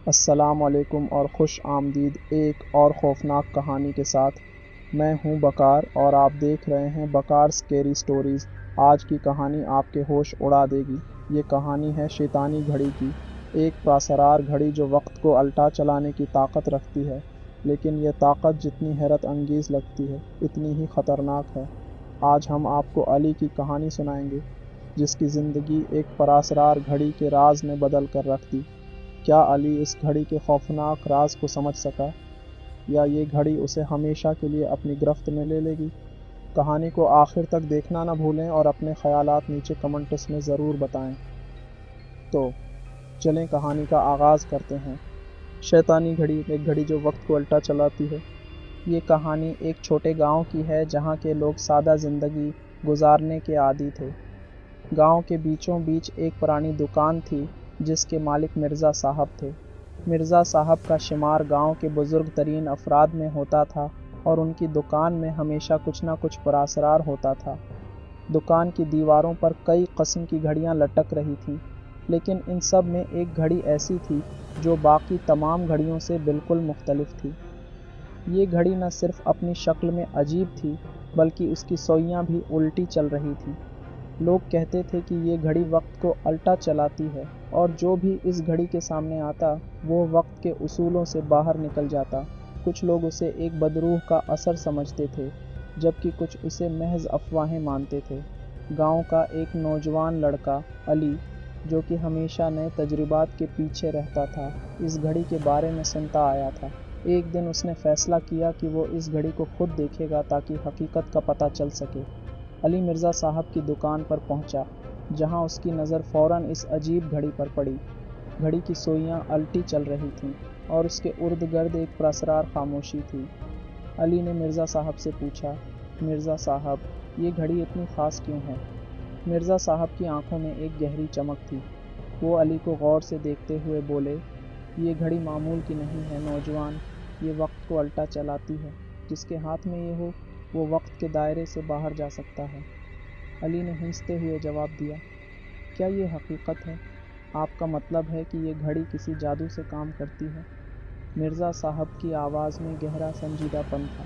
السلام علیکم اور خوش آمدید ایک اور خوفناک کہانی کے ساتھ۔ میں ہوں بکار اور آپ دیکھ رہے ہیں بکار سکیری سٹوریز۔ آج کی کہانی آپ کے ہوش اڑا دے گی۔ یہ کہانی ہے شیطانی گھڑی کی، ایک پراسرار گھڑی جو وقت کو الٹا چلانے کی طاقت رکھتی ہے، لیکن یہ طاقت جتنی حیرت انگیز لگتی ہے اتنی ہی خطرناک ہے۔ آج ہم آپ کو علی کی کہانی سنائیں گے، جس کی زندگی ایک پراسرار گھڑی کے راز نے بدل کر رکھ دی۔ کیا علی اس گھڑی کے خوفناک راز کو سمجھ سکا، یا یہ گھڑی اسے ہمیشہ کے لیے اپنی گرفت میں لے گی؟ کہانی کو آخر تک دیکھنا نہ بھولیں اور اپنے خیالات نیچے کمنٹس میں ضرور بتائیں۔ تو چلیں کہانی کا آغاز کرتے ہیں۔ شیطانی گھڑی، ایک گھڑی جو وقت کو الٹا چلاتی ہے۔ یہ کہانی ایک چھوٹے گاؤں کی ہے جہاں کے لوگ سادہ زندگی گزارنے کے عادی تھے۔ گاؤں کے بیچوں بیچ ایک پرانی دکان تھی جس کے مالک مرزا صاحب تھے۔ مرزا صاحب کا شمار گاؤں کے بزرگ ترین افراد میں ہوتا تھا اور ان کی دکان میں ہمیشہ کچھ نہ کچھ پراسرار ہوتا تھا۔ دکان کی دیواروں پر کئی قسم کی گھڑیاں لٹک رہی تھیں، لیکن ان سب میں ایک گھڑی ایسی تھی جو باقی تمام گھڑیوں سے بالکل مختلف تھی۔ یہ گھڑی نہ صرف اپنی شکل میں عجیب تھی بلکہ اس کی سوئیاں بھی الٹی چل رہی تھیں۔ لوگ کہتے تھے کہ یہ گھڑی وقت کو الٹا چلاتی ہے اور جو بھی اس گھڑی کے سامنے آتا وہ وقت کے اصولوں سے باہر نکل جاتا۔ کچھ لوگ اسے ایک بدروح کا اثر سمجھتے تھے، جبکہ کچھ اسے محض افواہیں مانتے تھے۔ گاؤں کا ایک نوجوان لڑکا علی، جو کہ ہمیشہ نئے تجربات کے پیچھے رہتا تھا، اس گھڑی کے بارے میں سنتا آیا تھا۔ ایک دن اس نے فیصلہ کیا کہ وہ اس گھڑی کو خود دیکھے گا تاکہ حقیقت کا پتہ چل سکے۔ علی مرزا صاحب کی دکان پر پہنچا، جہاں اس کی نظر فوراً اس عجیب گھڑی پر پڑی۔ گھڑی کی سوئیاں الٹی چل رہی تھیں اور اس کے ارد گرد ایک پراسرار خاموشی تھی۔ علی نے مرزا صاحب سے پوچھا، مرزا صاحب، یہ گھڑی اتنی خاص کیوں ہے؟ مرزا صاحب کی آنکھوں میں ایک گہری چمک تھی۔ وہ علی کو غور سے دیکھتے ہوئے بولے، یہ گھڑی معمول کی نہیں ہے نوجوان، یہ وقت کو الٹا چلاتی ہے۔ جس کے ہاتھ میں یہ ہو وہ وقت کے دائرے سے باہر جا سکتا ہے۔ علی نے ہنستے ہوئے جواب دیا، کیا یہ حقیقت ہے؟ آپ کا مطلب ہے کہ یہ گھڑی کسی جادو سے کام کرتی ہے؟ مرزا صاحب کی آواز میں گہرا سنجیدہ پن تھا۔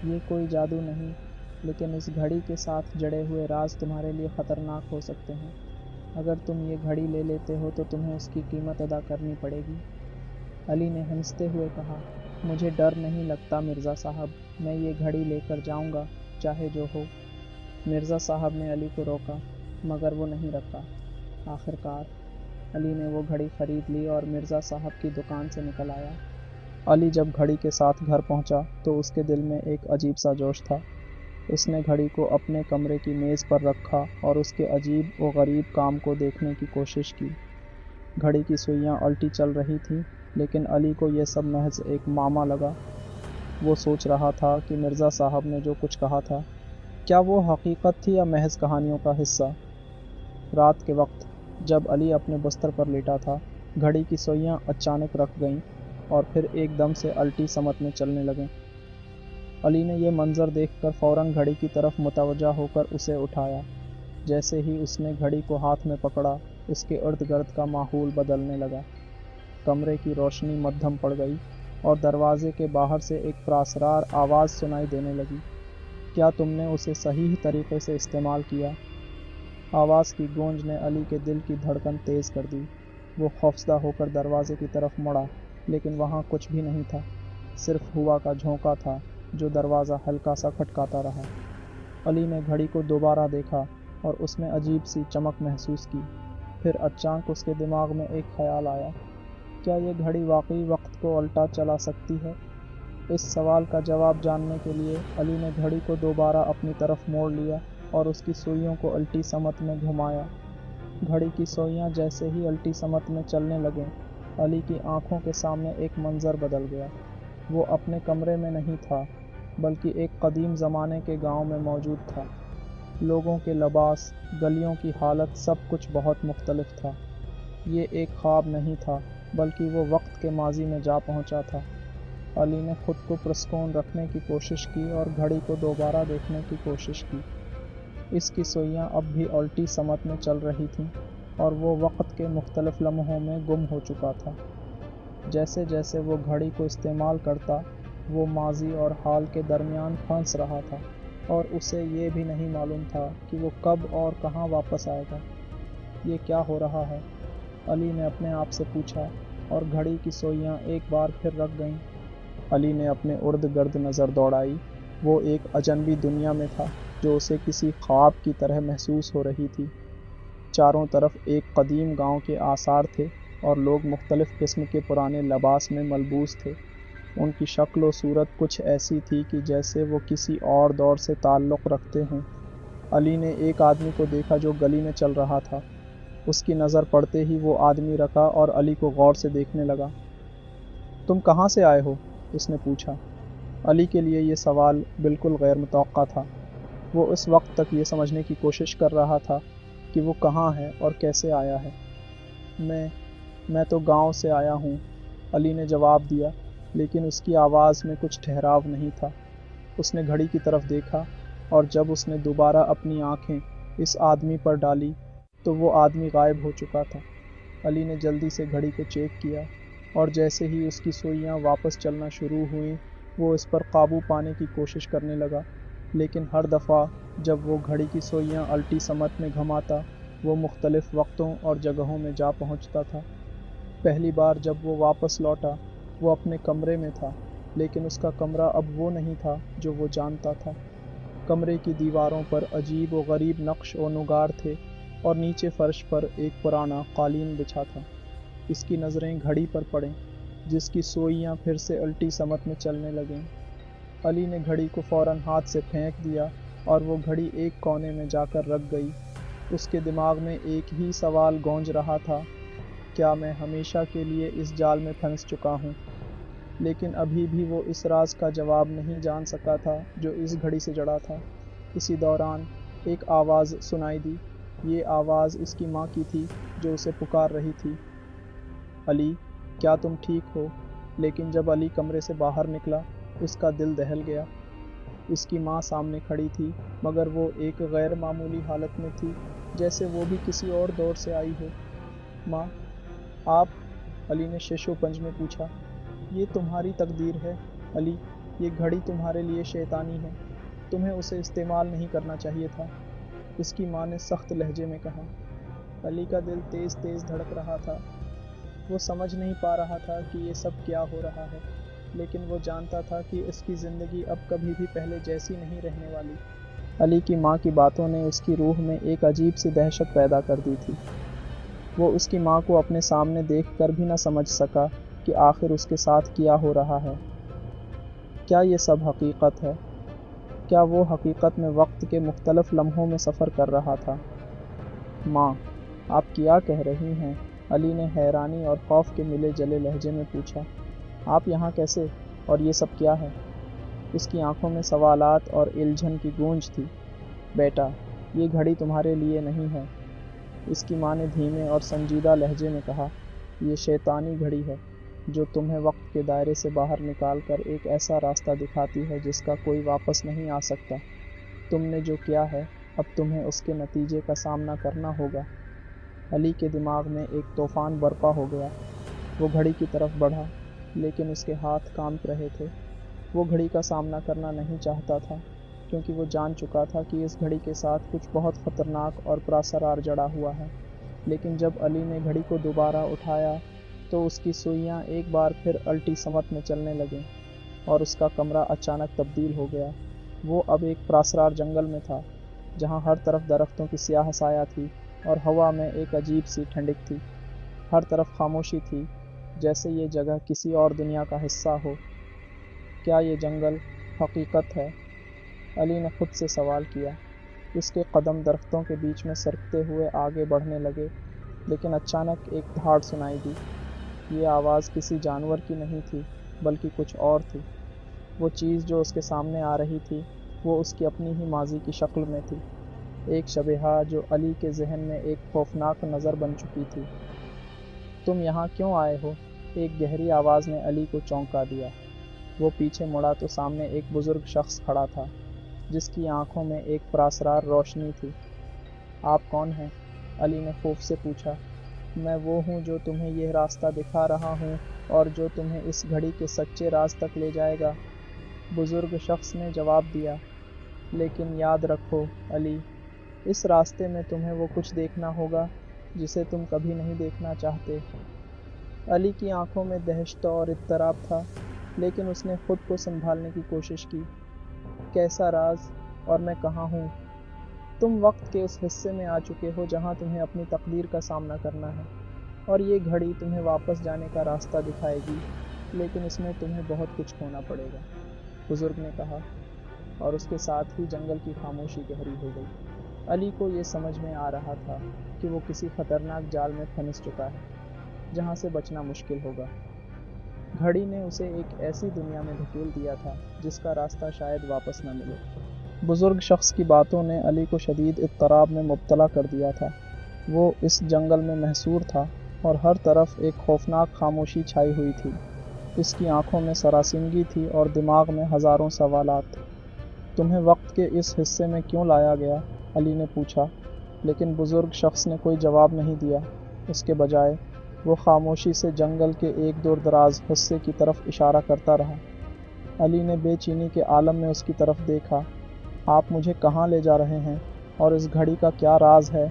یہ کوئی جادو نہیں، لیکن اس گھڑی کے ساتھ جڑے ہوئے راز تمہارے لیے خطرناک ہو سکتے ہیں۔ اگر تم یہ گھڑی لے لیتے ہو تو تمہیں اس کی قیمت ادا کرنی پڑے گی۔ علی نے ہنستے ہوئے کہا، مجھے ڈر نہیں لگتا مرزا صاحب، میں یہ گھڑی لے کر جاؤں گا، چاہے جو ہو۔ مرزا صاحب نے علی کو روکا، مگر وہ نہیں رکا۔ آخرکار علی نے وہ گھڑی خرید لی اور مرزا صاحب کی دکان سے نکل آیا۔ علی جب گھڑی کے ساتھ گھر پہنچا تو اس کے دل میں ایک عجیب سا جوش تھا۔ اس نے گھڑی کو اپنے کمرے کی میز پر رکھا اور اس کے عجیب و غریب کام کو دیکھنے کی کوشش کی۔ گھڑی کی سوئیاں الٹی چل رہی تھیں، لیکن علی کو یہ سب محض ایک معمہ لگا۔ وہ سوچ رہا تھا کہ مرزا صاحب نے جو کچھ کہا تھا، کیا وہ حقیقت تھی یا محض کہانیوں کا حصہ؟ رات کے وقت جب علی اپنے بستر پر لیٹا تھا، گھڑی کی سوئیاں اچانک رک گئیں اور پھر ایک دم سے الٹی سمت میں چلنے لگیں۔ علی نے یہ منظر دیکھ کر فوراً گھڑی کی طرف متوجہ ہو کر اسے اٹھایا۔ جیسے ہی اس نے گھڑی کو ہاتھ میں پکڑا، اس کے ارد گرد کا ماحول بدلنے لگا۔ کمرے کی روشنی مدھم پڑ گئی اور دروازے کے باہر سے ایک پراسرار آواز سنائی دینے لگی، کیا تم نے اسے صحیح طریقے سے استعمال کیا؟ آواز کی گونج نے علی کے دل کی دھڑکن تیز کر دی۔ وہ خوفزدہ ہو کر دروازے کی طرف مڑا، لیکن وہاں کچھ بھی نہیں تھا، صرف ہوا کا جھونکا تھا جو دروازہ ہلکا سا کھٹکاتا رہا۔ علی نے گھڑی کو دوبارہ دیکھا اور اس میں عجیب سی چمک محسوس کی۔ پھر اچانک اس کے دماغ میں ایک خیال آیا، کیا یہ گھڑی واقعی وقت کو الٹا چلا سکتی ہے؟ اس سوال کا جواب جاننے کے لیے علی نے گھڑی کو دوبارہ اپنی طرف موڑ لیا اور اس کی سوئیوں کو الٹی سمت میں گھمایا۔ گھڑی کی سوئیاں جیسے ہی الٹی سمت میں چلنے لگیں، علی کی آنکھوں کے سامنے ایک منظر بدل گیا۔ وہ اپنے کمرے میں نہیں تھا، بلکہ ایک قدیم زمانے کے گاؤں میں موجود تھا۔ لوگوں کے لباس، گلیوں کی حالت، سب کچھ بہت مختلف تھا۔ یہ ایک خواب نہیں تھا، بلکہ وہ وقت کے ماضی میں جا پہنچا تھا۔ علی نے خود کو پرسکون رکھنے کی کوشش کی اور گھڑی کو دوبارہ دیکھنے کی کوشش کی۔ اس کی سوئیاں اب بھی الٹی سمت میں چل رہی تھیں اور وہ وقت کے مختلف لمحوں میں گم ہو چکا تھا۔ جیسے جیسے وہ گھڑی کو استعمال کرتا وہ ماضی اور حال کے درمیان پھنس رہا تھا اور اسے یہ بھی نہیں معلوم تھا کہ وہ کب اور کہاں واپس آئے گا۔ یہ کیا ہو رہا ہے؟ علی نے اپنے آپ سے پوچھا اور گھڑی کی سوئیاں ایک بار پھر رک گئیں۔ علی نے اپنے ارد گرد نظر دوڑائی۔ وہ ایک اجنبی دنیا میں تھا جو اسے کسی خواب کی طرح محسوس ہو رہی تھی۔ چاروں طرف ایک قدیم گاؤں کے آثار تھے اور لوگ مختلف قسم کے پرانے لباس میں ملبوس تھے۔ ان کی شکل و صورت کچھ ایسی تھی کہ جیسے وہ کسی اور دور سے تعلق رکھتے ہوں۔ علی نے ایک آدمی کو دیکھا جو گلی میں چل رہا تھا۔ اس کی نظر پڑتے ہی وہ آدمی رکا اور علی کو غور سے دیکھنے لگا۔ تم کہاں سے آئے ہو؟ اس نے پوچھا۔ علی کے لیے یہ سوال بالکل غیر متوقع تھا۔ وہ اس وقت تک یہ سمجھنے کی کوشش کر رہا تھا کہ وہ کہاں ہے اور کیسے آیا ہے۔ میں تو گاؤں سے آیا ہوں، علی نے جواب دیا، لیکن اس کی آواز میں کچھ ٹھہراؤ نہیں تھا۔ اس نے گھڑی کی طرف دیکھا اور جب اس نے دوبارہ اپنی آنکھیں اس آدمی پر ڈالی تو وہ آدمی غائب ہو چکا تھا۔ علی نے جلدی سے گھڑی کو چیک کیا اور جیسے ہی اس کی سوئیاں واپس چلنا شروع ہوئیں وہ اس پر قابو پانے کی کوشش کرنے لگا، لیکن ہر دفعہ جب وہ گھڑی کی سوئیاں الٹی سمت میں گھماتا وہ مختلف وقتوں اور جگہوں میں جا پہنچتا تھا۔ پہلی بار جب وہ واپس لوٹا وہ اپنے کمرے میں تھا، لیکن اس کا کمرہ اب وہ نہیں تھا جو وہ جانتا تھا۔ کمرے کی دیواروں پر عجیب و غریب نقش و نگار تھے اور نیچے فرش پر ایک پرانا قالین بچھا تھا۔ اس کی نظریں گھڑی پر پڑیں جس کی سوئیاں پھر سے الٹی سمت میں چلنے لگیں۔ علی نے گھڑی کو فوراً ہاتھ سے پھینک دیا اور وہ گھڑی ایک کونے میں جا کر رک گئی۔ اس کے دماغ میں ایک ہی سوال گونج رہا تھا، کیا میں ہمیشہ کے لیے اس جال میں پھنس چکا ہوں؟ لیکن ابھی بھی وہ اس راز کا جواب نہیں جان سکا تھا جو اس گھڑی سے جڑا تھا۔ اسی دوران ایک آواز سنائی دی۔ یہ آواز اس کی ماں کی تھی جو اسے پکار رہی تھی، علی کیا تم ٹھیک ہو؟ لیکن جب علی کمرے سے باہر نکلا اس کا دل دہل گیا۔ اس کی ماں سامنے کھڑی تھی مگر وہ ایک غیر معمولی حالت میں تھی، جیسے وہ بھی کسی اور دور سے آئی ہو۔ ماں، آپ؟ علی نے شش و پنج میں پوچھا۔ یہ تمہاری تقدیر ہے علی، یہ گھڑی تمہارے لیے شیطانی ہے، تمہیں اسے استعمال نہیں کرنا چاہیے تھا، اس کی ماں نے سخت لہجے میں کہا۔ علی کا دل تیز تیز دھڑک رہا تھا۔ وہ سمجھ نہیں پا رہا تھا کہ یہ سب کیا ہو رہا ہے، لیکن وہ جانتا تھا کہ اس کی زندگی اب کبھی بھی پہلے جیسی نہیں رہنے والی۔ علی کی ماں کی باتوں نے اس کی روح میں ایک عجیب سی دہشت پیدا کر دی تھی۔ وہ اس کی ماں کو اپنے سامنے دیکھ کر بھی نہ سمجھ سکا کہ آخر اس کے ساتھ کیا ہو رہا ہے۔ کیا یہ سب حقیقت ہے؟ کیا وہ حقیقت میں وقت کے مختلف لمحوں میں سفر کر رہا تھا؟ ماں، آپ کیا کہہ رہی ہیں؟ علی نے حیرانی اور خوف کے ملے جلے لہجے میں پوچھا۔ آپ یہاں کیسے؟ اور یہ سب کیا ہے؟ اس کی آنکھوں میں سوالات اور الجھن کی گونج تھی۔ بیٹا، یہ گھڑی تمہارے لیے نہیں ہے، اس کی ماں نے دھیمے اور سنجیدہ لہجے میں کہا۔ یہ شیطانی گھڑی ہے جو تمہیں وقت کے دائرے سے باہر نکال کر ایک ایسا راستہ دکھاتی ہے جس کا کوئی واپس نہیں آ سکتا۔ تم نے جو کیا ہے اب تمہیں اس کے نتیجے کا سامنا کرنا ہوگا۔ علی کے دماغ میں ایک طوفان برپا ہو گیا۔ وہ گھڑی کی طرف بڑھا لیکن اس کے ہاتھ کانپ رہے تھے۔ وہ گھڑی کا سامنا کرنا نہیں چاہتا تھا کیونکہ وہ جان چکا تھا کہ اس گھڑی کے ساتھ کچھ بہت خطرناک اور پراسرار جڑا ہوا ہے۔ لیکن جب علی نے گھڑی کو دوبارہ اٹھایا تو اس کی سوئیاں ایک بار پھر الٹی سمت میں چلنے لگیں اور اس کا کمرہ اچانک تبدیل ہو گیا۔ وہ اب ایک پراسرار جنگل میں تھا جہاں ہر طرف درختوں کی سیاہ سایہ تھی اور ہوا میں ایک عجیب سی ٹھنڈک تھی۔ ہر طرف خاموشی تھی جیسے یہ جگہ کسی اور دنیا کا حصہ ہو۔ کیا یہ جنگل حقیقت ہے؟ علی نے خود سے سوال کیا۔ اس کے قدم درختوں کے بیچ میں سرکتے ہوئے آگے بڑھنے لگے، لیکن اچانک ایک دھاڑ سنائی دی۔ یہ آواز کسی جانور کی نہیں تھی بلکہ کچھ اور تھی۔ وہ چیز جو اس کے سامنے آ رہی تھی وہ اس کی اپنی ہی ماضی کی شکل میں تھی، ایک شبیہ جو علی کے ذہن میں ایک خوفناک نظر بن چکی تھی۔ تم یہاں کیوں آئے ہو؟ ایک گہری آواز نے علی کو چونکا دیا۔ وہ پیچھے مڑا تو سامنے ایک بزرگ شخص کھڑا تھا جس کی آنکھوں میں ایک پراسرار روشنی تھی۔ آپ کون ہیں؟ علی نے خوف سے پوچھا۔ میں وہ ہوں جو تمہیں یہ راستہ دکھا رہا ہوں اور جو تمہیں اس گھڑی کے سچے راز تک لے جائے گا۔ بزرگ شخص نے جواب دیا، لیکن یاد رکھو علی، اس راستے میں تمہیں وہ کچھ دیکھنا ہوگا جسے تم کبھی نہیں دیکھنا چاہتے۔ علی کی آنکھوں میں دہشت اور اضطراب تھا، لیکن اس نے خود کو سنبھالنے کی کوشش کی۔ کیسا راز؟ اور میں کہاں ہوں؟ تم وقت کے اس حصے میں آ چکے ہو جہاں تمہیں اپنی تقدیر کا سامنا کرنا ہے، اور یہ گھڑی تمہیں واپس جانے کا راستہ دکھائے گی، لیکن اس میں تمہیں بہت کچھ کھونا پڑے گا، بزرگ نے کہا، اور اس کے ساتھ ہی جنگل کی خاموشی گہری ہو گئی۔ علی کو یہ سمجھ میں آ رہا تھا کہ وہ کسی خطرناک جال میں پھنس چکا ہے جہاں سے بچنا مشکل ہوگا۔ گھڑی نے اسے ایک ایسی دنیا میں دھکیل دیا تھا جس کا راستہ شاید واپس نہ ملے۔ بزرگ شخص کی باتوں نے علی کو شدید اضطراب میں مبتلا کر دیا تھا۔ وہ اس جنگل میں محصور تھا اور ہر طرف ایک خوفناک خاموشی چھائی ہوئی تھی۔ اس کی آنکھوں میں سراسیمگی تھی اور دماغ میں ہزاروں سوالات۔ تمہیں وقت کے اس حصے میں کیوں لایا گیا؟ علی نے پوچھا، لیکن بزرگ شخص نے کوئی جواب نہیں دیا۔ اس کے بجائے وہ خاموشی سے جنگل کے ایک دور دراز حصے کی طرف اشارہ کرتا رہا۔ علی نے بے چینی کے عالم میں اس کی طرف دیکھا۔ آپ مجھے کہاں لے جا رہے ہیں اور اس گھڑی کا کیا راز ہے؟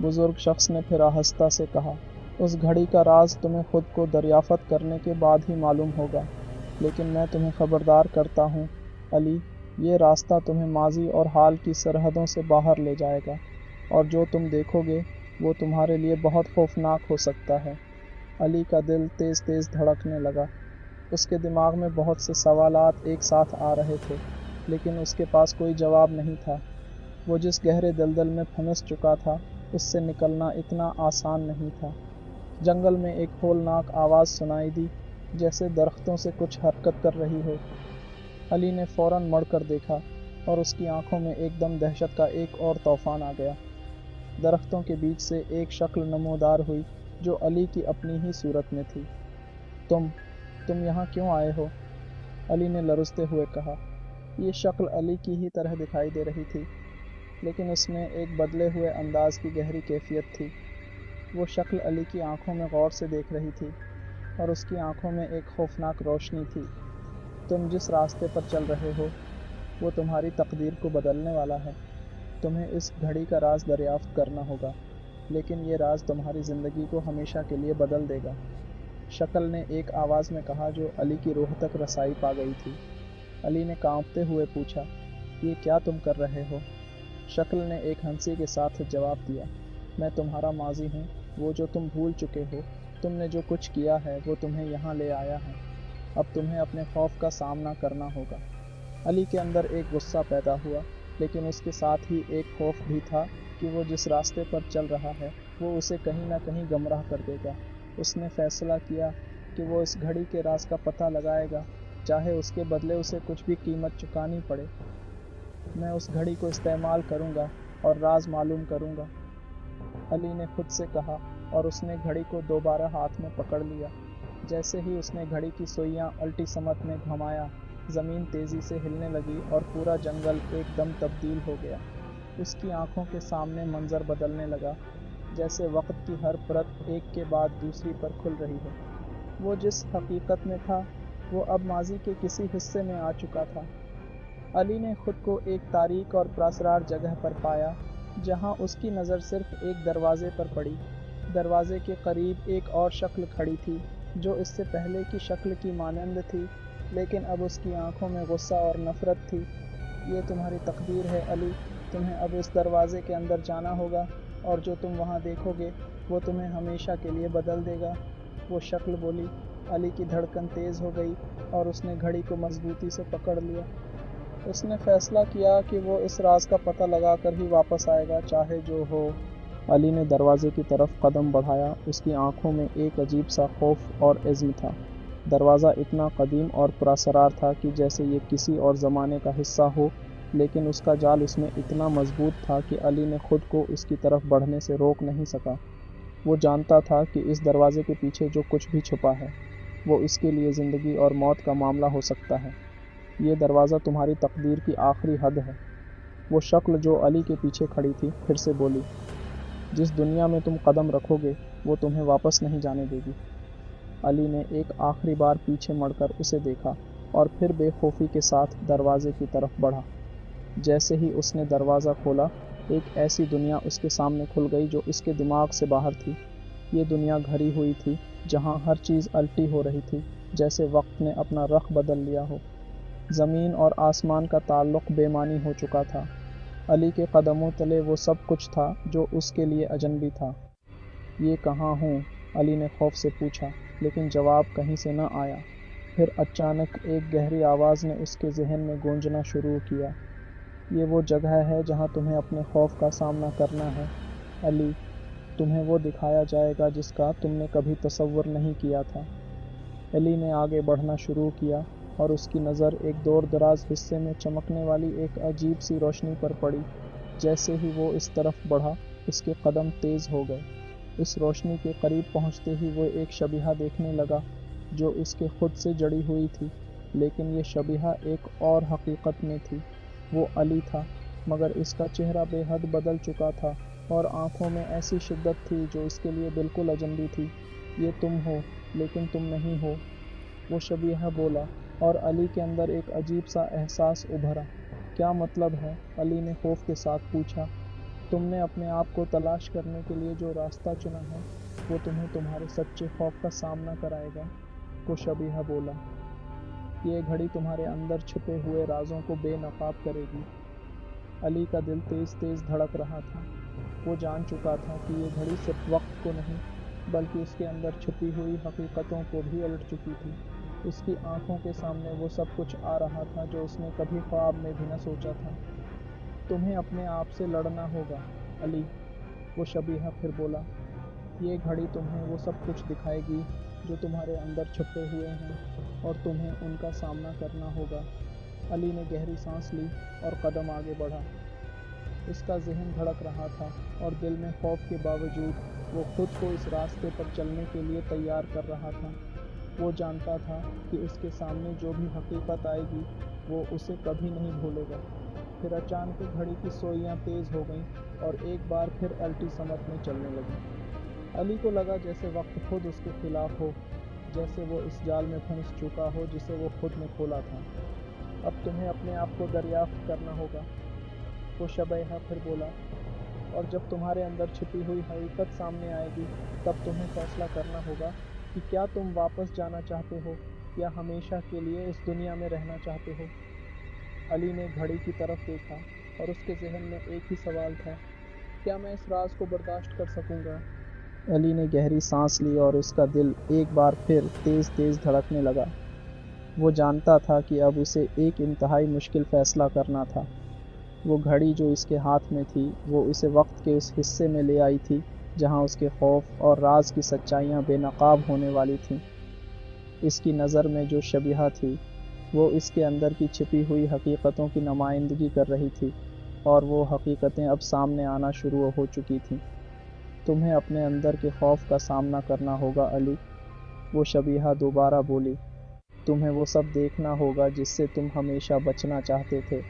بزرگ شخص نے پھر آہستہ سے کہا، اس گھڑی کا راز تمہیں خود کو دریافت کرنے کے بعد ہی معلوم ہوگا، لیکن میں تمہیں خبردار کرتا ہوں علی، یہ راستہ تمہیں ماضی اور حال کی سرحدوں سے باہر لے جائے گا، اور جو تم دیکھو گے وہ تمہارے لیے بہت خوفناک ہو سکتا ہے۔ علی کا دل تیز تیز دھڑکنے لگا۔ اس کے دماغ میں بہت سے سوالات ایک ساتھ آ رہے تھے، لیکن اس کے پاس کوئی جواب نہیں تھا۔ وہ جس گہرے دلدل میں پھنس چکا تھا اس سے نکلنا اتنا آسان نہیں تھا۔ جنگل میں ایک ہولناک آواز سنائی دی، جیسے درختوں سے کچھ حرکت کر رہی ہو۔ علی نے فوراً مڑ کر دیکھا اور اس کی آنکھوں میں ایک دم دہشت کا ایک اور طوفان آ گیا۔ درختوں کے بیچ سے ایک شکل نمودار ہوئی جو علی کی اپنی ہی صورت میں تھی۔ تم یہاں کیوں آئے ہو؟ علی نے لرزتے ہوئے کہا۔ یہ شکل علی کی ہی طرح دکھائی دے رہی تھی، لیکن اس میں ایک بدلے ہوئے انداز کی گہری کیفیت تھی۔ وہ شکل علی کی آنکھوں میں غور سے دیکھ رہی تھی، اور اس کی آنکھوں میں ایک خوفناک روشنی تھی۔ تم جس راستے پر چل رہے ہو وہ تمہاری تقدیر کو بدلنے والا ہے۔ تمہیں اس گھڑی کا راز دریافت کرنا ہوگا، لیکن یہ راز تمہاری زندگی کو ہمیشہ کے لیے بدل دے گا، شکل نے ایک آواز میں کہا جو علی کی روح تک رسائی پا گئی تھی۔ علی نے کانپتے ہوئے پوچھا، یہ کیا تم کر رہے ہو؟ شکل نے ایک ہنسی کے ساتھ جواب دیا، میں تمہارا ماضی ہوں، وہ جو تم بھول چکے ہو۔ تم نے جو کچھ کیا ہے وہ تمہیں یہاں لے آیا ہے۔ اب تمہیں اپنے خوف کا سامنا کرنا ہوگا۔ علی کے اندر ایک غصہ پیدا ہوا، لیکن اس کے ساتھ ہی ایک خوف بھی تھا کہ وہ جس راستے پر چل رہا ہے وہ اسے کہیں نہ کہیں گمراہ کر دے گا۔ اس نے فیصلہ کیا کہ وہ اس گھڑی کے راز کا پتہ لگائے گا، چاہے اس کے بدلے اسے کچھ بھی قیمت چکانی پڑے۔ میں اس گھڑی کو استعمال کروں گا اور راز معلوم کروں گا، علی نے خود سے کہا، اور اس نے گھڑی کو دوبارہ ہاتھ میں پکڑ لیا۔ جیسے ہی اس نے گھڑی کی سوئیاں الٹی سمت میں گھمایا، زمین تیزی سے ہلنے لگی اور پورا جنگل ایک دم تبدیل ہو گیا۔ اس کی آنکھوں کے سامنے منظر بدلنے لگا، جیسے وقت کی ہر پرت ایک کے بعد دوسری پر کھل رہی ہو۔ وہ جس حقیقت میں تھا وہ اب ماضی کے کسی حصے میں آ چکا تھا۔ علی نے خود کو ایک تاریک اور پراسرار جگہ پر پایا جہاں اس کی نظر صرف ایک دروازے پر پڑی۔ دروازے کے قریب ایک اور شکل کھڑی تھی جو اس سے پہلے کی شکل کی مانند تھی، لیکن اب اس کی آنکھوں میں غصہ اور نفرت تھی۔ یہ تمہاری تقدیر ہے علی، تمہیں اب اس دروازے کے اندر جانا ہوگا، اور جو تم وہاں دیکھو گے وہ تمہیں ہمیشہ کے لیے بدل دے گا، وہ شکل بولی۔ علی کی دھڑکن تیز ہو گئی اور اس نے گھڑی کو مضبوطی سے پکڑ لیا۔ اس نے فیصلہ کیا کہ وہ اس راز کا پتہ لگا کر ہی واپس آئے گا، چاہے جو ہو۔ علی نے دروازے کی طرف قدم بڑھایا، اس کی آنکھوں میں ایک عجیب سا خوف اور عزم تھا۔ دروازہ اتنا قدیم اور پراسرار تھا کہ جیسے یہ کسی اور زمانے کا حصہ ہو، لیکن اس کا جال اس میں اتنا مضبوط تھا کہ علی نے خود کو اس کی طرف بڑھنے سے روک نہیں سکا۔ وہ جانتا تھا کہ اس دروازے کے پیچھے جو کچھ بھی چھپا ہے وہ اس کے لیے زندگی اور موت کا معاملہ ہو سکتا ہے۔ یہ دروازہ تمہاری تقدیر کی آخری حد ہے۔ وہ شکل جو علی کے پیچھے کھڑی تھی پھر سے بولی، جس دنیا میں تم قدم رکھو گے وہ تمہیں واپس نہیں جانے دے گی۔ علی نے ایک آخری بار پیچھے مڑ کر اسے دیکھا اور پھر بے خوفی کے ساتھ دروازے کی طرف بڑھا۔ جیسے ہی اس نے دروازہ کھولا، ایک ایسی دنیا اس کے سامنے کھل گئی جو اس کے دماغ سے باہر تھی۔ یہ دنیا گھری ہوئی تھی، جہاں ہر چیز الٹی ہو رہی تھی، جیسے وقت نے اپنا رخ بدل لیا ہو۔ زمین اور آسمان کا تعلق بے معنی ہو چکا تھا۔ علی کے قدموں تلے وہ سب کچھ تھا جو اس کے لیے اجنبی تھا۔ یہ کہاں ہوں؟ علی نے خوف سے پوچھا، لیکن جواب کہیں سے نہ آیا۔ پھر اچانک ایک گہری آواز نے اس کے ذہن میں گونجنا شروع کیا۔ یہ وہ جگہ ہے جہاں تمہیں اپنے خوف کا سامنا کرنا ہے، علی۔ تمہیں وہ دکھایا جائے گا جس کا تم نے کبھی تصور نہیں کیا تھا۔ علی نے آگے بڑھنا شروع کیا اور اس کی نظر ایک دور دراز حصے میں چمکنے والی ایک عجیب سی روشنی پر پڑی۔ جیسے ہی وہ اس طرف بڑھا، اس کے قدم تیز ہو گئے۔ اس روشنی کے قریب پہنچتے ہی وہ ایک شبیہہ دیکھنے لگا جو اس کے خود سے جڑی ہوئی تھی، لیکن یہ شبیہہ ایک اور حقیقت میں تھی۔ وہ علی تھا، مگر اس کا چہرہ بے حد بدل چکا تھا اور آنکھوں میں ایسی شدت تھی جو اس کے لیے بالکل اجنبی تھی۔ یہ تم ہو، لیکن تم نہیں ہو، وہ شبیہہ بولا، اور علی کے اندر ایک عجیب سا احساس ابھرا۔ کیا مطلب ہے؟ علی نے خوف کے ساتھ پوچھا۔ تم نے اپنے آپ کو تلاش کرنے کے لیے جو راستہ چنا ہے، وہ تمہیں تمہارے سچے خوف کا سامنا کرائے گا، وہ شبیہہ بولا۔ یہ گھڑی تمہارے اندر چھپے ہوئے رازوں کو بے نقاب کرے گی۔ علی کا دل تیز تیز دھڑک رہا تھا۔ وہ جان چکا تھا کہ یہ گھڑی صرف وقت کو نہیں، بلکہ اس کے اندر چھپی ہوئی حقیقتوں کو بھی الٹ چکی تھی۔ اس کی آنکھوں کے سامنے وہ سب کچھ آ رہا تھا جو اس نے کبھی خواب میں بھی نہ سوچا تھا۔ تمہیں اپنے آپ سے لڑنا ہوگا، علی، وہ شبیہہ پھر بولا۔ یہ گھڑی تمہیں وہ سب کچھ دکھائے گی جو تمہارے اندر چھپے ہوئے ہیں، اور تمہیں ان کا سامنا کرنا ہوگا۔ علی نے گہری سانس لی اور قدم آگے بڑھا۔ اس کا ذہن دھڑک رہا تھا اور دل میں خوف کے باوجود وہ خود کو اس راستے پر چلنے کے لیے تیار کر رہا تھا۔ وہ جانتا تھا کہ اس کے سامنے جو بھی حقیقت آئے گی وہ اسے کبھی نہیں بھولے گا۔ پھر اچانک گھڑی کی سوئیاں تیز ہو گئیں اور ایک بار پھر الٹی سمت میں چلنے لگیں۔ علی کو لگا جیسے وقت خود اس کے خلاف ہو، جیسے وہ اس جال میں پھنس چکا ہو جسے وہ خود نے کھولا تھا۔ اب تمہیں اپنے آپ کو دریافت کرنا ہوگا، وہ شبیہہ پھر بولا، اور جب تمہارے اندر چھپی ہوئی حقیقت سامنے آئے گی تب تمہیں فیصلہ کرنا ہوگا کہ کیا تم واپس جانا چاہتے ہو یا ہمیشہ کے لیے اس دنیا میں رہنا چاہتے ہو۔ علی نے گھڑی کی طرف دیکھا اور اس کے ذہن میں ایک ہی سوال تھا، کیا میں اس راز کو برداشت کر سکوں گا؟ علی نے گہری سانس لی اور اس کا دل ایک بار پھر تیز تیز دھڑکنے لگا۔ وہ جانتا تھا کہ اب اسے ایک انتہائی مشکل فیصلہ کرنا تھا۔ وہ گھڑی جو اس کے ہاتھ میں تھی وہ اسے وقت کے اس حصے میں لے آئی تھی جہاں اس کے خوف اور راز کی سچائیاں بے نقاب ہونے والی تھیں۔ اس کی نظر میں جو شبیہہ تھی وہ اس کے اندر کی چھپی ہوئی حقیقتوں کی نمائندگی کر رہی تھی، اور وہ حقیقتیں اب سامنے آنا شروع ہو چکی تھیں۔ تمہیں اپنے اندر کے خوف کا سامنا کرنا ہوگا، علی، وہ شبیہہ دوبارہ بولی۔ تمہیں وہ سب دیکھنا ہوگا جس سے تم ہمیشہ بچنا چاہتے تھے۔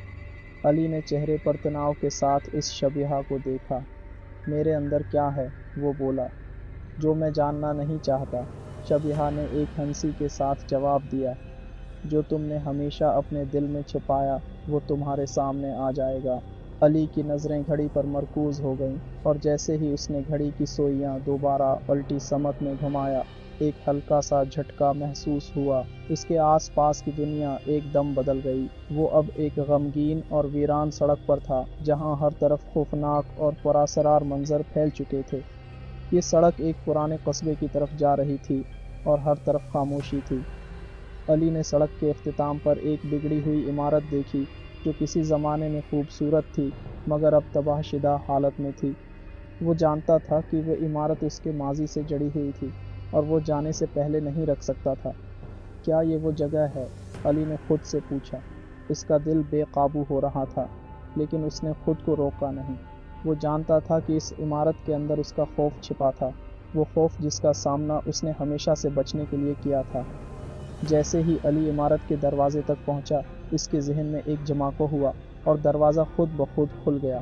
علی نے چہرے پر تناؤ کے ساتھ اس شبیہہ کو دیکھا۔ میرے اندر کیا ہے؟ وہ بولا۔ جو میں جاننا نہیں چاہتا، شبیہہ نے ایک ہنسی کے ساتھ جواب دیا۔ جو تم نے ہمیشہ اپنے دل میں چھپایا وہ تمہارے سامنے آ جائے گا۔ علی کی نظریں گھڑی پر مرکوز ہو گئیں، اور جیسے ہی اس نے گھڑی کی سوئیاں دوبارہ الٹی سمت میں گھمایا، ایک ہلکا سا جھٹکا محسوس ہوا۔ اس کے آس پاس کی دنیا ایک دم بدل گئی۔ وہ اب ایک غمگین اور ویران سڑک پر تھا جہاں ہر طرف خوفناک اور پراسرار منظر پھیل چکے تھے۔ یہ سڑک ایک پرانے قصبے کی طرف جا رہی تھی اور ہر طرف خاموشی تھی۔ علی نے سڑک کے اختتام پر ایک بگڑی ہوئی عمارت دیکھی جو کسی زمانے میں خوبصورت تھی مگر اب تباہ شدہ حالت میں تھی۔ وہ جانتا تھا کہ وہ عمارت اس کے ماضی سے جڑی ہوئی تھی اور وہ جانے سے پہلے نہیں رکھ سکتا تھا۔ کیا یہ وہ جگہ ہے؟ علی نے خود سے پوچھا۔ اس کا دل بے قابو ہو رہا تھا، لیکن اس نے خود کو روکا نہیں۔ وہ جانتا تھا کہ اس عمارت کے اندر اس کا خوف چھپا تھا، وہ خوف جس کا سامنا اس نے ہمیشہ سے بچنے کے لیے کیا تھا۔ جیسے ہی علی عمارت کے دروازے تک پہنچا، اس کے ذہن میں ایک جھماکہ ہوا اور دروازہ خود بخود کھل گیا۔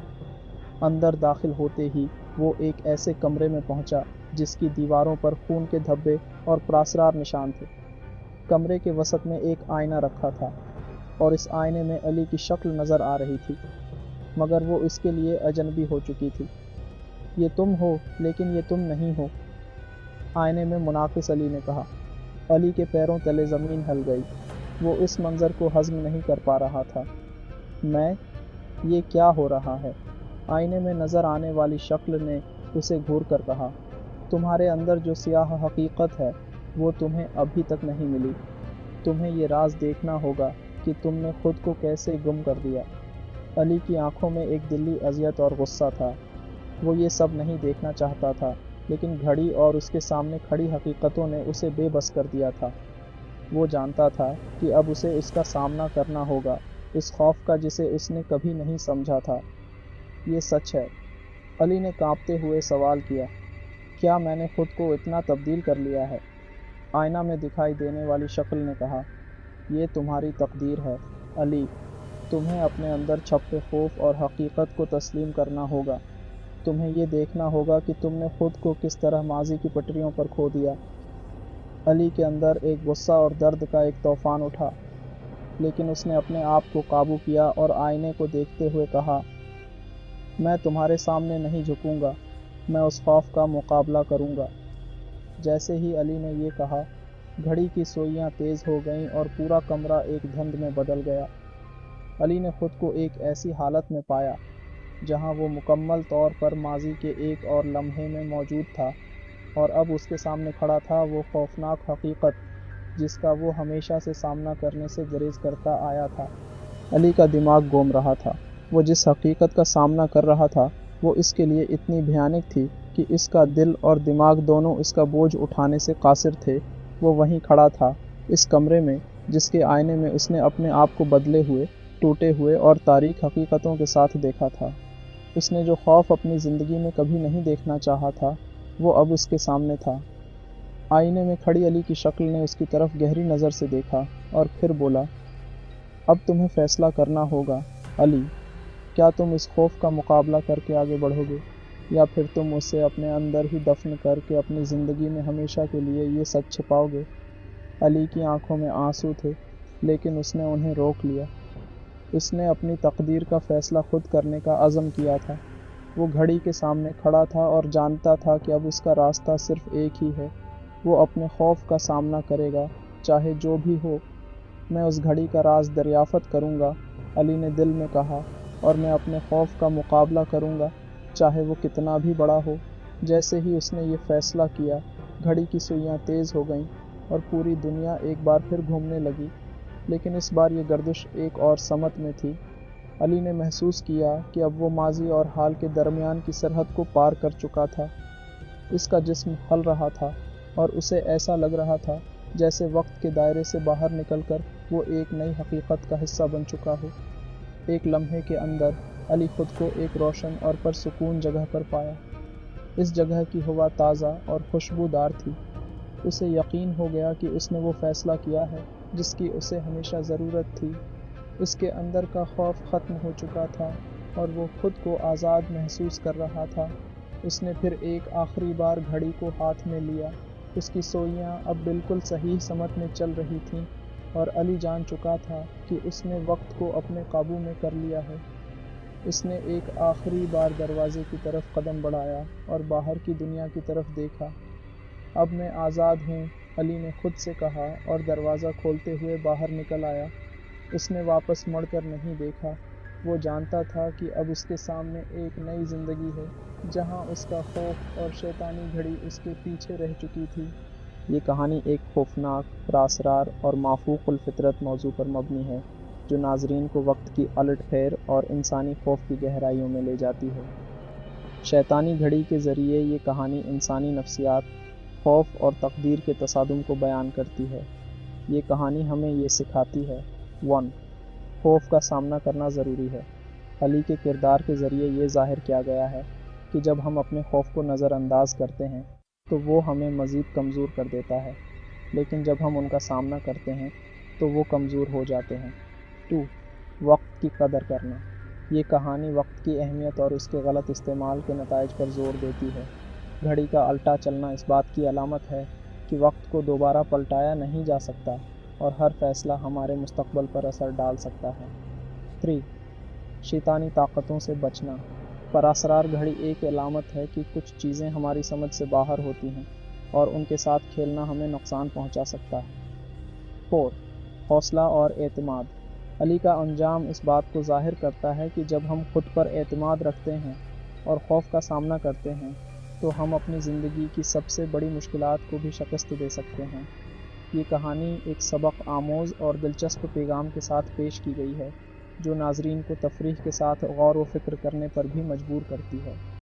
اندر داخل ہوتے ہی وہ ایک ایسے کمرے میں پہنچا جس کی دیواروں پر خون کے دھبے اور پراسرار نشان تھے۔ کمرے کے وسط میں ایک آئینہ رکھا تھا اور اس آئینے میں علی کی شکل نظر آ رہی تھی، مگر وہ اس کے لیے اجنبی ہو چکی تھی۔ یہ تم ہو، لیکن یہ تم نہیں ہو، آئینے میں منعکس علی نے کہا۔ علی کے پیروں تلے زمین ہل گئی۔ وہ اس منظر کو ہضم نہیں کر پا رہا تھا۔ یہ کیا ہو رہا ہے؟ آئینے میں نظر آنے والی شکل نے اسے گھور کر کہا، تمہارے اندر جو سیاہ حقیقت ہے وہ تمہیں ابھی تک نہیں ملی۔ تمہیں یہ راز دیکھنا ہوگا کہ تم نے خود کو کیسے گم کر دیا۔ علی کی آنکھوں میں ایک دلی اذیت اور غصہ تھا۔ وہ یہ سب نہیں دیکھنا چاہتا تھا، لیکن گھڑی اور اس کے سامنے کھڑی حقیقتوں نے اسے بے بس کر دیا تھا۔ وہ جانتا تھا کہ اب اسے اس کا سامنا کرنا ہوگا، اس خوف کا جسے اس نے کبھی نہیں سمجھا تھا۔ یہ سچ ہے؟ علی نے کانپتے ہوئے سوال کیا۔ کیا میں نے خود کو اتنا تبدیل کر لیا ہے؟ آئینہ میں دکھائی دینے والی شکل نے کہا، یہ تمہاری تقدیر ہے علی۔ تمہیں اپنے اندر چھپے خوف اور حقیقت کو تسلیم کرنا ہوگا۔ تمہیں یہ دیکھنا ہوگا کہ تم نے خود کو کس طرح ماضی کی پٹریوں پر کھو دیا۔ علی کے اندر ایک غصہ اور درد کا ایک طوفان اٹھا، لیکن اس نے اپنے آپ کو قابو کیا اور آئینے کو دیکھتے ہوئے کہا، میں تمہارے سامنے نہیں جھکوں گا، میں اس خوف کا مقابلہ کروں گا۔ جیسے ہی علی نے یہ کہا، گھڑی کی سوئیاں تیز ہو گئیں اور پورا کمرہ ایک دھند میں بدل گیا۔ علی نے خود کو ایک ایسی حالت میں پایا جہاں وہ مکمل طور پر ماضی کے ایک اور لمحے میں موجود تھا، اور اب اس کے سامنے کھڑا تھا وہ خوفناک حقیقت جس کا وہ ہمیشہ سے سامنا کرنے سے گریز کرتا آیا تھا۔ علی کا دماغ گھوم رہا تھا۔ وہ جس حقیقت کا سامنا کر رہا تھا وہ اس کے لیے اتنی بھیانک تھی کہ اس کا دل اور دماغ دونوں اس کا بوجھ اٹھانے سے قاصر تھے۔ وہ وہیں کھڑا تھا، اس کمرے میں جس کے آئینے میں اس نے اپنے آپ کو بدلے ہوئے، ٹوٹے ہوئے اور تاریک حقیقتوں کے ساتھ دیکھا تھا۔ اس نے جو خوف اپنی زندگی میں کبھی نہیں دیکھنا چاہا تھا وہ اب اس کے سامنے تھا۔ آئینے میں کھڑی علی کی شکل نے اس کی طرف گہری نظر سے دیکھا اور پھر بولا، اب تمہیں فیصلہ کرنا ہوگا علی۔ کیا تم اس خوف کا مقابلہ کر کے آگے بڑھو گے، یا پھر تم اسے اپنے اندر ہی دفن کر کے اپنی زندگی میں ہمیشہ کے لیے یہ سچ چھپاؤ گے؟ علی کی آنکھوں میں آنسو تھے، لیکن اس نے انہیں روک لیا۔ اس نے اپنی تقدیر کا فیصلہ خود کرنے کا عزم کیا تھا۔ وہ گھڑی کے سامنے کھڑا تھا اور جانتا تھا کہ اب اس کا راستہ صرف ایک ہی ہے۔ وہ اپنے خوف کا سامنا کرے گا، چاہے جو بھی ہو۔ میں اس گھڑی کا راز دریافت کروں گا، علی نے دل میں کہا، اور میں اپنے خوف کا مقابلہ کروں گا، چاہے وہ کتنا بھی بڑا ہو۔ جیسے ہی اس نے یہ فیصلہ کیا، گھڑی کی سوئیاں تیز ہو گئیں اور پوری دنیا ایک بار پھر گھومنے لگی، لیکن اس بار یہ گردش ایک اور سمت میں تھی۔ علی نے محسوس کیا کہ اب وہ ماضی اور حال کے درمیان کی سرحد کو پار کر چکا تھا۔ اس کا جسم ہل رہا تھا اور اسے ایسا لگ رہا تھا جیسے وقت کے دائرے سے باہر نکل کر وہ ایک نئی حقیقت کا حصہ بن چکا ہو۔ ایک لمحے کے اندر علی خود کو ایک روشن اور پرسکون جگہ پر پایا۔ اس جگہ کی ہوا تازہ اور خوشبودار تھی۔ اسے یقین ہو گیا کہ اس نے وہ فیصلہ کیا ہے جس کی اسے ہمیشہ ضرورت تھی۔ اس کے اندر کا خوف ختم ہو چکا تھا اور وہ خود کو آزاد محسوس کر رہا تھا۔ اس نے پھر ایک آخری بار گھڑی کو ہاتھ میں لیا۔ اس کی سوئیاں اب بالکل صحیح سمت میں چل رہی تھیں اور علی جان چکا تھا کہ اس نے وقت کو اپنے قابو میں کر لیا ہے۔ اس نے ایک آخری بار دروازے کی طرف قدم بڑھایا اور باہر کی دنیا کی طرف دیکھا۔ اب میں آزاد ہوں، علی نے خود سے کہا اور دروازہ کھولتے ہوئے باہر نکل آیا۔ اس نے واپس مڑ کر نہیں دیکھا۔ وہ جانتا تھا کہ اب اس کے سامنے ایک نئی زندگی ہے، جہاں اس کا خوف اور شیطانی گھڑی اس کے پیچھے رہ چکی تھی۔ یہ کہانی ایک خوفناک، پراسرار اور مافوق الفطرت موضوع پر مبنی ہے، جو ناظرین کو وقت کی الٹ پھیر اور انسانی خوف کی گہرائیوں میں لے جاتی ہے۔ شیطانی گھڑی کے ذریعے یہ کہانی انسانی نفسیات، خوف اور تقدیر کے تصادم کو بیان کرتی ہے۔ یہ کہانی ہمیں یہ سکھاتی ہے: 1. خوف کا سامنا کرنا ضروری ہے۔ علی کے کردار کے ذریعے یہ ظاہر کیا گیا ہے کہ جب ہم اپنے خوف کو نظر انداز کرتے ہیں تو وہ ہمیں مزید کمزور کر دیتا ہے، لیکن جب ہم ان کا سامنا کرتے ہیں تو وہ کمزور ہو جاتے ہیں۔ 2. وقت کی قدر کرنا۔ یہ کہانی وقت کی اہمیت اور اس کے غلط استعمال کے نتائج پر زور دیتی ہے۔ گھڑی کا الٹا چلنا اس بات کی علامت ہے کہ وقت کو دوبارہ پلٹایا نہیں جا سکتا اور ہر فیصلہ ہمارے مستقبل پر اثر ڈال سکتا ہے۔ 3. شیطانی طاقتوں سے بچنا۔ پراسرار گھڑی ایک علامت ہے کہ کچھ چیزیں ہماری سمجھ سے باہر ہوتی ہیں اور ان کے ساتھ کھیلنا ہمیں نقصان پہنچا سکتا ہے۔ 4. حوصلہ اور اعتماد۔ علی کا انجام اس بات کو ظاہر کرتا ہے کہ جب ہم خود پر اعتماد رکھتے ہیں اور خوف کا سامنا کرتے ہیں تو ہم اپنی زندگی کی سب سے بڑی مشکلات کو بھی شکست دے سکتے ہیں۔ یہ کہانی ایک سبق آموز اور دلچسپ پیغام کے ساتھ پیش کی گئی ہے جو ناظرین کو تفریح کے ساتھ غور و فکر کرنے پر بھی مجبور کرتی ہے۔